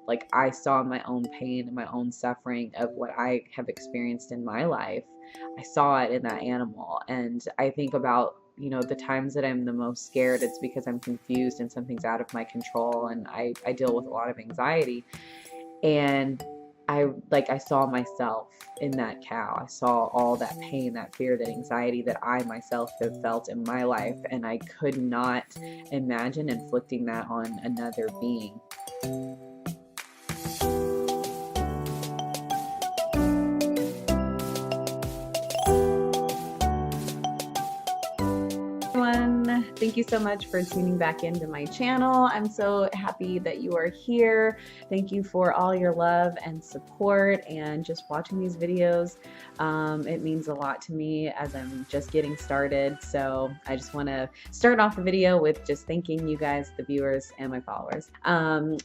Like, I saw my own pain and my own suffering of what I have experienced in my life. I saw it in that animal. And I think about, the times that I'm the most scared, it's because I'm confused and something's out of my control. And I deal with a lot of anxiety. And I saw myself in that cow. I saw all that pain, that fear, that anxiety that I myself have felt in my life. And I could not imagine inflicting that on another being. Everyone, thank you so much for tuning back into my channel. I'm so happy that you are here. Thank you for all your love and support and just watching these videos. It means a lot to me as I'm just getting started. So I just want to start off the video with just thanking you guys, the viewers and my followers.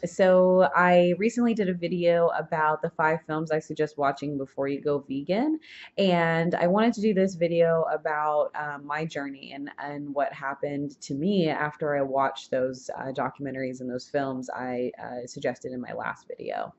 So I recently did a video about the 5 films I suggest watching before you go vegan. And I wanted to do this video about my journey and what happened to me after I watched those documentaries and those films I suggested in my last video.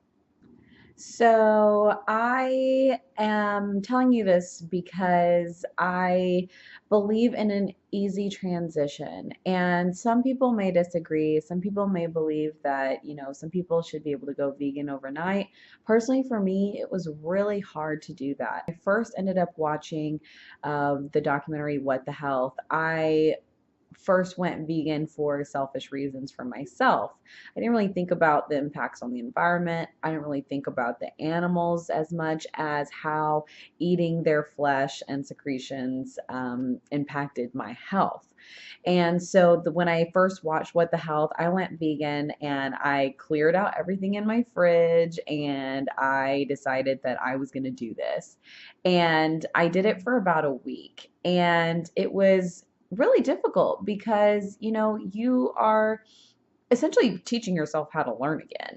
So I am telling you this because I believe in an easy transition. And some people may disagree. Some people may believe that, some people should be able to go vegan overnight. Personally, for me, it was really hard to do that. I first ended up watching the documentary What the Health. I first went vegan for selfish reasons for myself. I didn't really think about the impacts on the environment. I didn't really think about the animals as much as how eating their flesh and secretions impacted my health. And so when I first watched What the Health, I went vegan and I cleared out everything in my fridge and I decided that I was going to do this. And I did it for about a week. And it was really difficult because you are essentially teaching yourself how to learn again.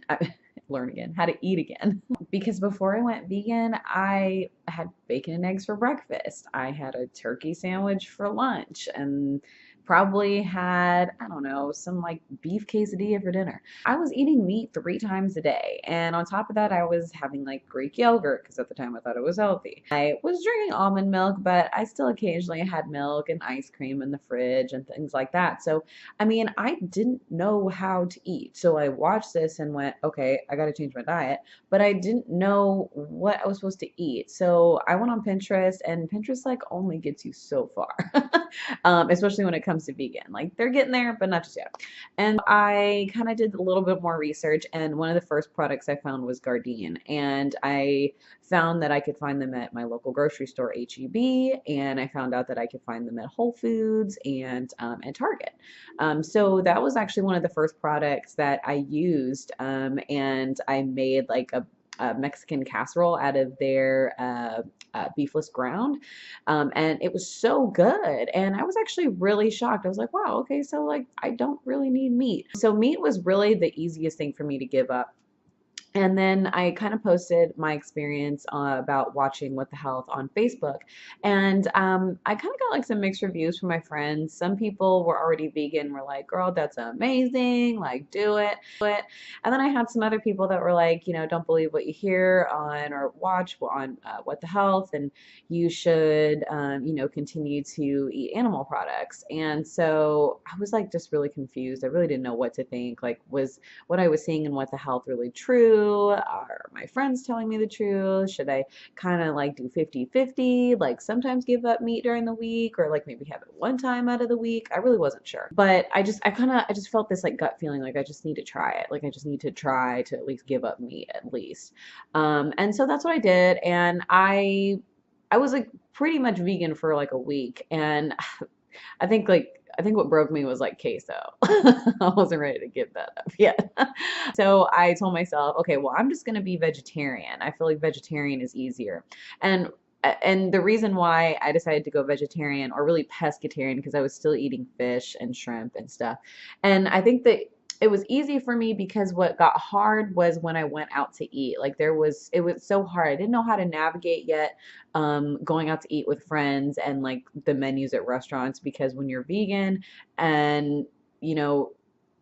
How to eat again. Because before I went vegan, I had bacon and eggs for breakfast. I had a turkey sandwich for lunch and probably had, I don't know, some like beef quesadilla for dinner. I was eating meat 3 times a day. And on top of that, I was having like Greek yogurt because at the time I thought it was healthy. I was drinking almond milk, but I still occasionally had milk and ice cream in the fridge and things like that. So, I mean, I didn't know how to eat. So I watched this and went, okay, I got to change my diet, but I didn't know what I was supposed to eat. So I went on Pinterest, and Pinterest like only gets you so far, especially when it comes to vegan. Like, they're getting there, but not just yet. And I kind of did a little bit more research, and one of the first products I found was Gardein. And I found that I could find them at my local grocery store, HEB, and I found out that I could find them at Whole Foods and Target. So that was actually one of the first products that I used, and I made like a Mexican casserole out of their beefless ground. And it was so good. And I was actually really shocked. I was like, wow, okay, so like I don't really need meat. So meat was really the easiest thing for me to give up. And then I kind of posted my experience about watching What the Health on Facebook. And I kind of got like some mixed reviews from my friends. Some people were already vegan, were like, girl, that's amazing. Like, do it. And then I had some other people that were like, don't believe what you hear on or watch on What the Health. And you should, continue to eat animal products. And so I was like just really confused. I really didn't know what to think. Like, was what I was seeing in What the Health really true? Are my friends telling me the truth? Should I kind of like do 50-50, like sometimes give up meat during the week, or like maybe have it one time out of the week? I really wasn't sure, but I just felt this like gut feeling, like I just need to try it. Like I just need to try to at least give up meat at least. And so that's what I did. And I was like pretty much vegan for like a week. And I think what broke me was like queso. I wasn't ready to give that up yet. So I told myself, okay, well, I'm just going to be vegetarian. I feel like vegetarian is easier. And the reason why I decided to go vegetarian, or really pescatarian, because I was still eating fish and shrimp and stuff. And I think that it was easy for me because what got hard was when I went out to eat. Like it was so hard. I didn't know how to navigate yet going out to eat with friends and like the menus at restaurants, because when you're vegan and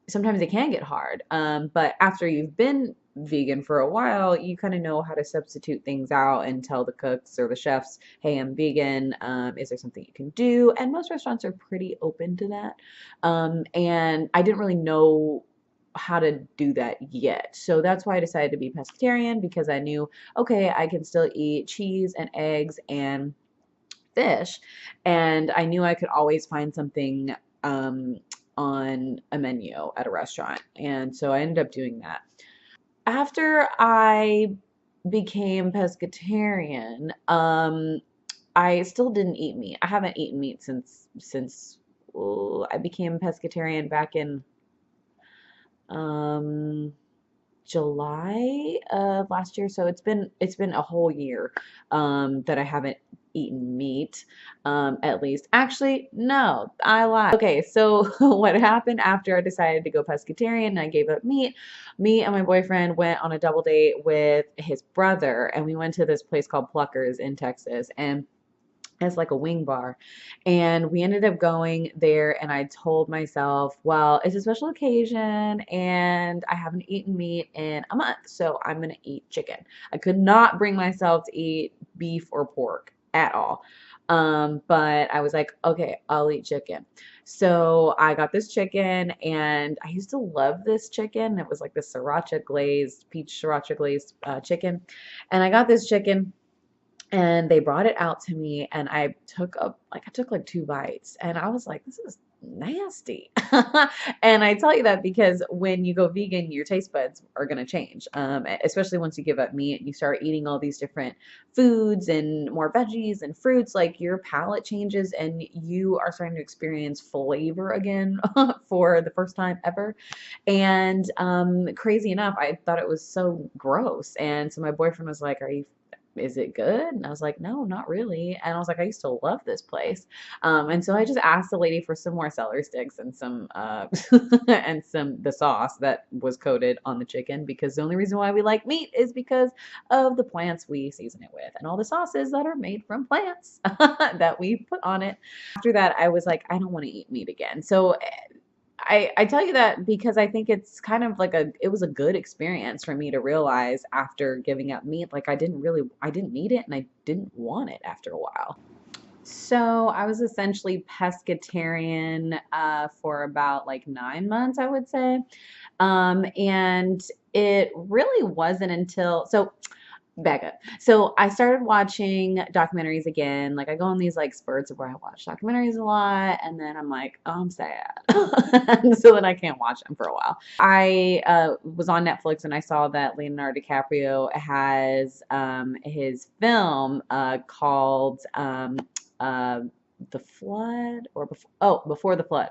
sometimes it can get hard. But after you've been vegan for a while, you kind of know how to substitute things out and tell the cooks or the chefs, hey, I'm vegan. Is there something you can do? And most restaurants are pretty open to that. And I didn't really know how to do that yet. So that's why I decided to be pescatarian, because I knew, okay, I can still eat cheese and eggs and fish, and I knew I could always find something on a menu at a restaurant. And so I ended up doing that. After I became pescatarian, I still didn't eat meat. I haven't eaten meat since I became pescatarian back in um July of last year. So it's been a whole year that I haven't eaten meat, at least. Actually, no, I lied. Okay, so what happened after I decided to go pescatarian and I gave up meat, me and my boyfriend went on a double date with his brother, and we went to this place called Pluckers in Texas, and as like a wing bar. And we ended up going there, and I told myself, well, it's a special occasion and I haven't eaten meat in a month, so I'm gonna eat chicken. I could not bring myself to eat beef or pork at all. But I was like, okay, I'll eat chicken. So I got this chicken, and I used to love this chicken. It was like this sriracha glazed, peach sriracha glazed chicken. And I got this chicken, and they brought it out to me, and I took like 2 bites, and I was like, this is nasty. And I tell you that because when you go vegan, your taste buds are going to change, especially once you give up meat and you start eating all these different foods and more veggies and fruits. Like, your palate changes and you are starting to experience flavor again for the first time ever. And crazy enough, I thought it was so gross. And so my boyfriend was like, is it good? And I was like, no, not really. And I was like, I used to love this place. And so I just asked the lady for some more celery sticks and some and the sauce that was coated on the chicken, because the only reason why we like meat is because of the plants we season it with and all the sauces that are made from plants that we put on it. After that, I was like, I don't want to eat meat again. So I tell you that because I think it's kind of like it was a good experience for me to realize after giving up meat, like I didn't need it and I didn't want it after a while. So I was essentially pescatarian for about like 9 months, I would say. And it really wasn't until, so back up. So I started watching documentaries again. Like, I go on these like spurts of where I watch documentaries a lot, and then I'm like, oh, I'm sad. So then I can't watch them for a while. I was on Netflix and I saw that Leonardo DiCaprio has his film called The Flood, or Before the Flood.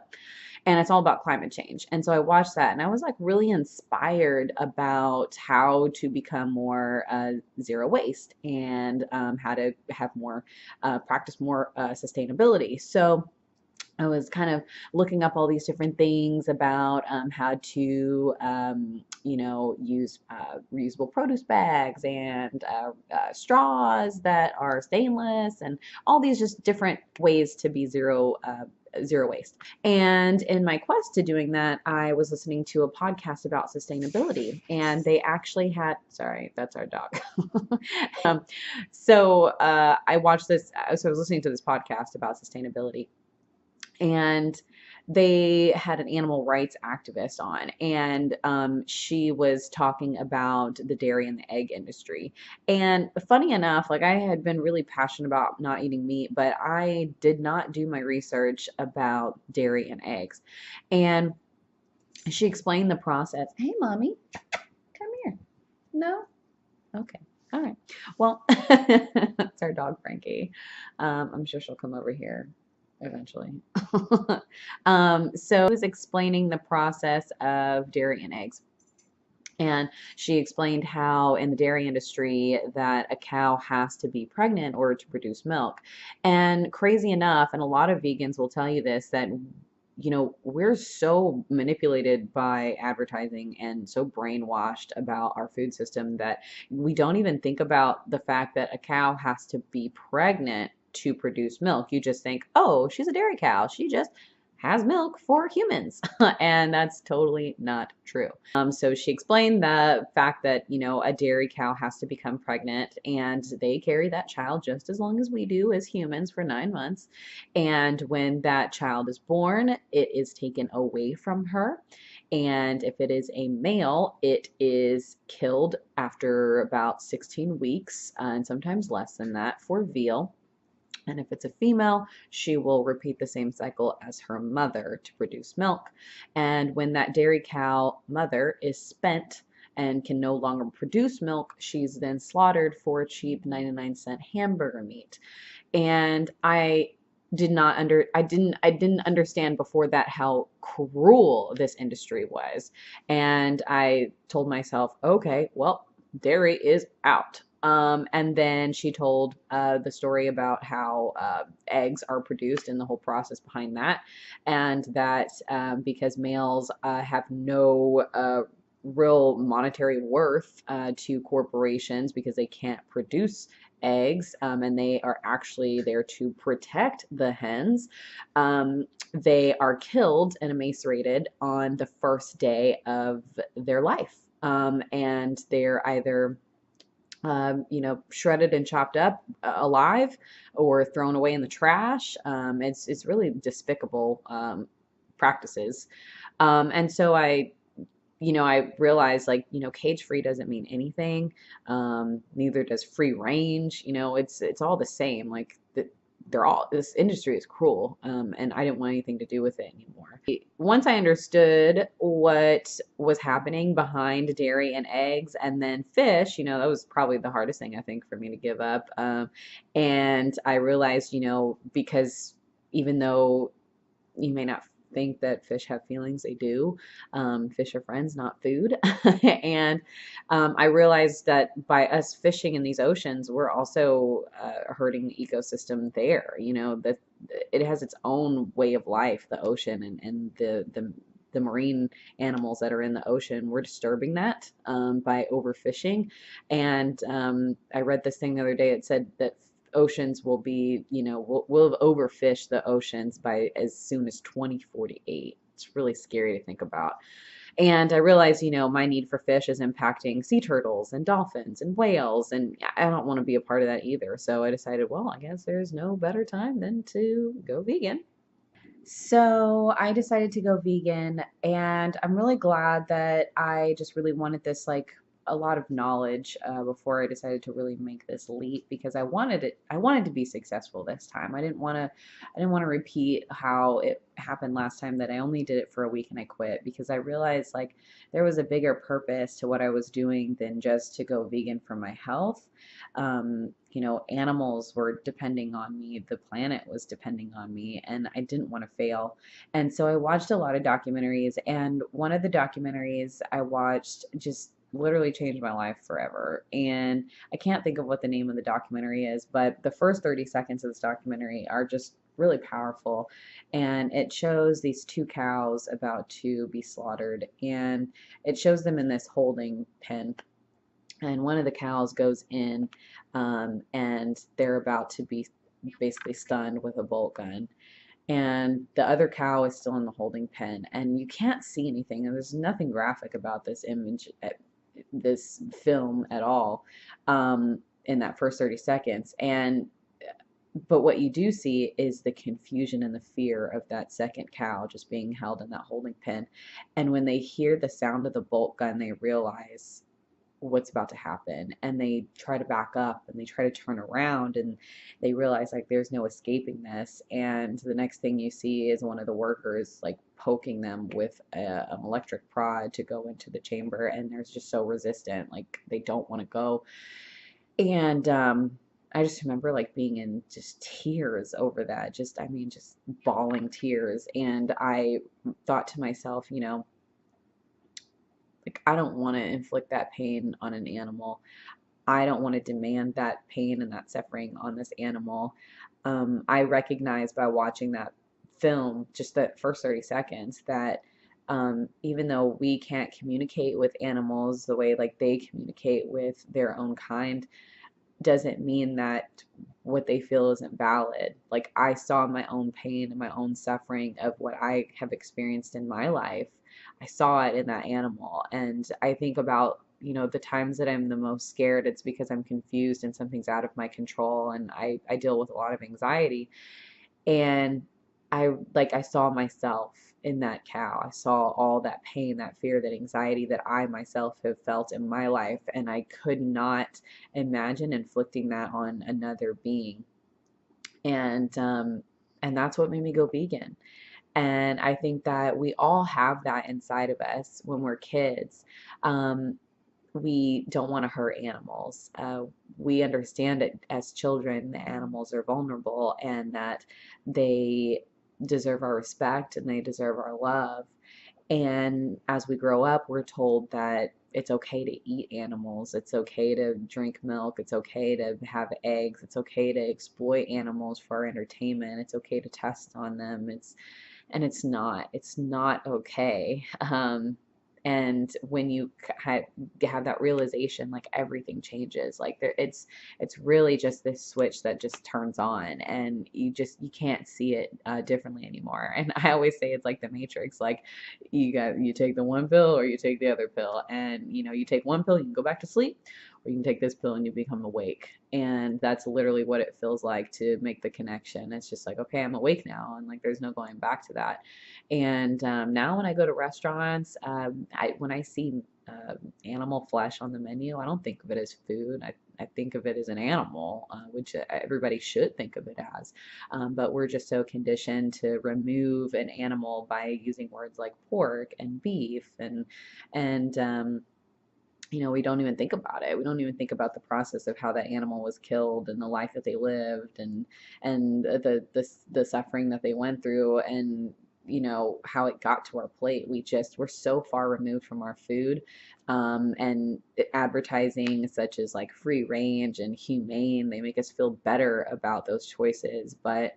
And it's all about climate change. And so I watched that, and I was like really inspired about how to become more zero waste, and how to have more practice more sustainability. So I was kind of looking up all these different things about how to, use reusable produce bags and straws that are stainless, and all these just different ways to be zero waste. And in my quest to doing that, I was listening to a podcast about sustainability, and they actually had, sorry, that's our dog. I watched this, so I was listening to this podcast about sustainability, and they had an animal rights activist on, and she was talking about the dairy and the egg industry. And funny enough, like, I had been really passionate about not eating meat, but I did not do my research about dairy and eggs. And she explained the process. Hey, mommy, come here. No? Okay. All right. Well, that's our dog, Frankie. I'm sure she'll come over here eventually. So I was explaining the process of dairy and eggs. And she explained how in the dairy industry that a cow has to be pregnant in order to produce milk. And crazy enough, and a lot of vegans will tell you this, that we're so manipulated by advertising and so brainwashed about our food system that we don't even think about the fact that a cow has to be pregnant to produce milk. You just think, oh, she's a dairy cow. She just has milk for humans. And that's totally not true. So she explained the fact that, you know, a dairy cow has to become pregnant and they carry that child just as long as we do as humans for 9 months. And when that child is born, it is taken away from her. And if it is a male, it is killed after about 16 weeks, and sometimes less than that for veal. And if it's a female, she will repeat the same cycle as her mother to produce milk. And when that dairy cow mother is spent and can no longer produce milk, she's then slaughtered for cheap 99-cent hamburger meat. And I didn't understand before that how cruel this industry was. And I told myself, okay, well, dairy is out. And then she told the story about how eggs are produced and the whole process behind that, and that because males have no real monetary worth to corporations because they can't produce eggs, and they are actually there to protect the hens. They are killed and emaciated on the first day of their life, and they're either you know, shredded and chopped up alive or thrown away in the trash. It's really despicable practices. And so I realized, like, you know, cage free doesn't mean anything. Neither does free range. You know, it's all the same. Like this industry is cruel, and I didn't want anything to do with it anymore. Once I understood what was happening behind dairy and eggs and then fish, you know, that was probably the hardest thing I think for me to give up. And I realized, you know, because even though you may not think that fish have feelings, they do. Fish are friends, not food. And I realized that by us fishing in these oceans, we're also hurting the ecosystem there. You know, that it has its own way of life, the ocean, and the marine animals that are in the ocean. We're disturbing that by overfishing. And I read this thing the other day. It said that oceans will be, you know, we'll have overfished the oceans by as soon as 2048. It's really scary to think about. And I realized, you know, my need for fish is impacting sea turtles and dolphins and whales, and I don't want to be a part of that either. So I decided, well, I guess there's no better time than to go vegan. So I decided to go vegan, and I'm really glad that I just really wanted this, like, a lot of knowledge before I decided to really make this leap, because I wanted to be successful this time. I didn't want to repeat how it happened last time, that I only did it for a week and I quit, because I realized, like, there was a bigger purpose to what I was doing than just to go vegan for my health. You know, animals were depending on me, the planet was depending on me, and I didn't want to fail. And so I watched a lot of documentaries, and one of the documentaries I watched just literally changed my life forever. And I can't think of what the name of the documentary is, but the first 30 seconds of this documentary are just really powerful. And it shows these two cows about to be slaughtered, and it shows them in this holding pen, and one of the cows goes in, and they're about to be basically stunned with a bolt gun, and the other cow is still in the holding pen, and you can't see anything, and there's nothing graphic about this image, this film at all, in that first 30 seconds. And but what you do see is the confusion and the fear of that second cow just being held in that holding pen. And when they hear the sound of the bolt gun, they realize what's about to happen, and they try to back up and they try to turn around, and they realize, like, there's no escaping this. And the next thing you see is one of the workers, like, poking them with an electric prod to go into the chamber, and they're just so resistant, like they don't want to go. And I just remember, like, being in just tears over that, just, I mean, just bawling tears. And I thought to myself, you know, like, I don't want to inflict that pain on an animal. I don't want to demand that pain and that suffering on this animal. I recognize by watching that film, just the first 30 seconds, that even though we can't communicate with animals the way, like, they communicate with their own kind, doesn't mean that what they feel isn't valid. Like I saw my own pain and my own suffering of what I have experienced in my life. I saw it in that animal. And I think about, the times that I'm the most scared, it's because I'm confused and something's out of my control. And I deal with a lot of anxiety. And I saw myself in that cow. I saw all that pain, that fear, that anxiety that I myself have felt in my life, and I could not imagine inflicting that on another being. And that's what made me go vegan. And I think that we all have that inside of us when we're kids. We don't want to hurt animals. We understand it as children, the animals are vulnerable and that they deserve our respect and they deserve our love. And as we grow up, we're told that it's okay to eat animals, it's okay to drink milk, it's okay to have eggs, it's okay to exploit animals for our entertainment, it's okay to test on them. It's not okay. And when you have that realization, like everything changes. Like it's really just this switch that just turns on, and you can't see it differently anymore. And I always say it's like the Matrix. Like you take the one pill or you take the other pill, and you take one pill, you can go back to sleep, or you can take this pill and you become awake. And that's literally what it feels like to make the connection. It's just like, okay, I'm awake now, and like there's no going back to that. And now when I go to restaurants, when I see animal flesh on the menu, I don't think of it as food. I think of it as an animal, which everybody should think of it as. But we're just so conditioned to remove an animal by using words like pork and beef and we don't even think about it. We don't even think about the process of how that animal was killed and the life that they lived and the suffering that they went through and how it got to our plate. We're so far removed from our food, and advertising such as like free range and humane, they make us feel better about those choices, but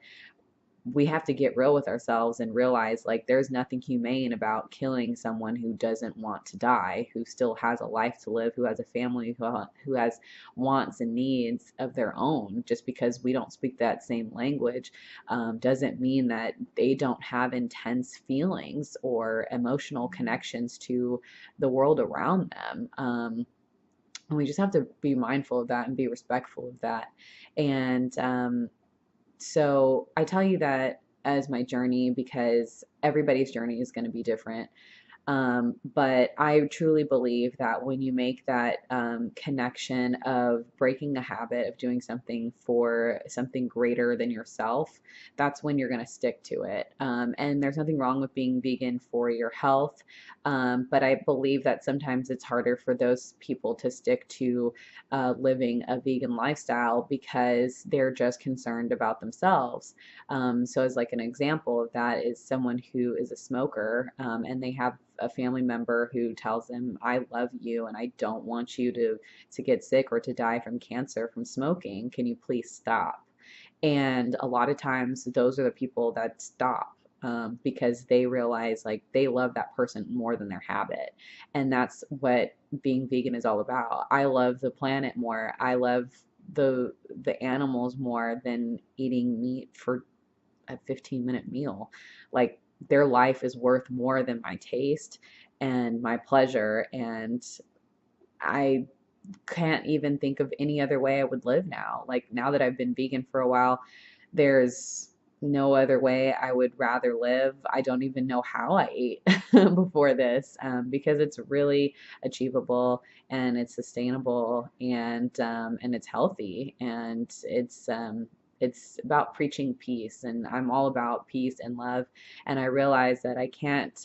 we have to get real with ourselves and realize like there's nothing humane about killing someone who doesn't want to die, who still has a life to live, who has a family, who has wants and needs of their own. Just because we don't speak that same language doesn't mean that they don't have intense feelings or emotional connections to the world around them. And we just have to be mindful of that and be respectful of that. And so I tell you that as my journey because everybody's journey is going to be different. But I truly believe that when you make that connection of breaking a habit of doing something for something greater than yourself, that's when you're going to stick to it. And there's nothing wrong with being vegan for your health. But I believe that sometimes it's harder for those people to stick to living a vegan lifestyle because they're just concerned about themselves. So as like an example of that is someone who is a smoker, and they have a family member who tells them, I love you and I don't want you to get sick or to die from cancer from smoking. Can you please stop? And a lot of times those are the people that stop, because they realize like they love that person more than their habit. And that's what being vegan is all about. I love the planet more. I love the animals more than eating meat for a 15-minute meal. Like their life is worth more than my taste and my pleasure. And I can't even think of any other way I would live now. Like now that I've been vegan for a while, there's no other way I would rather live. I don't even know how I ate before this, because it's really achievable and it's sustainable and it's healthy and it's about preaching peace, and I'm all about peace and love. And I realize that I can't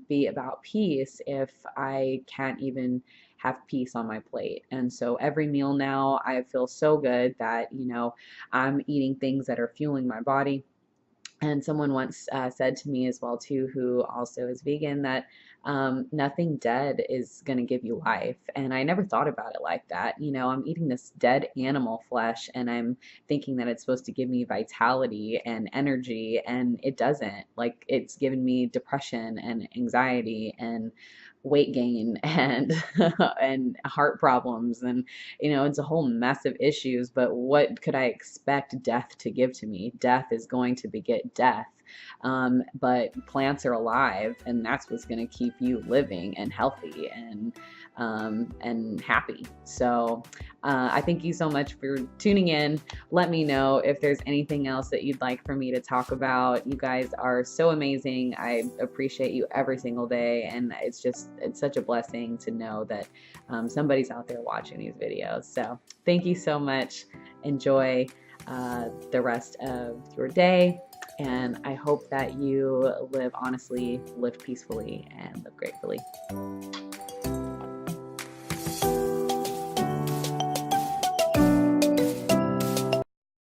be about peace if I can't even have peace on my plate. And so every meal now, I feel so good that, I'm eating things that are fueling my body. And someone once said to me as well too, who also is vegan, that nothing dead is going to give you life. And I never thought about it like that. I'm eating this dead animal flesh and I'm thinking that it's supposed to give me vitality and energy, and it doesn't. Like it's given me depression and anxiety and weight gain and and heart problems, and it's a whole mess of issues. But what could I expect death to give to me? Death is going to beget death. But plants are alive, and that's what's going to keep you living and healthy and happy. So I thank you so much for tuning in. Let me know if there's anything else that you'd like for me to talk about. You guys are so amazing. I appreciate you every single day, and it's such a blessing to know that somebody's out there watching these videos. So thank you so much. Enjoy the rest of your day, and I hope that you live honestly, live peacefully, and live gratefully.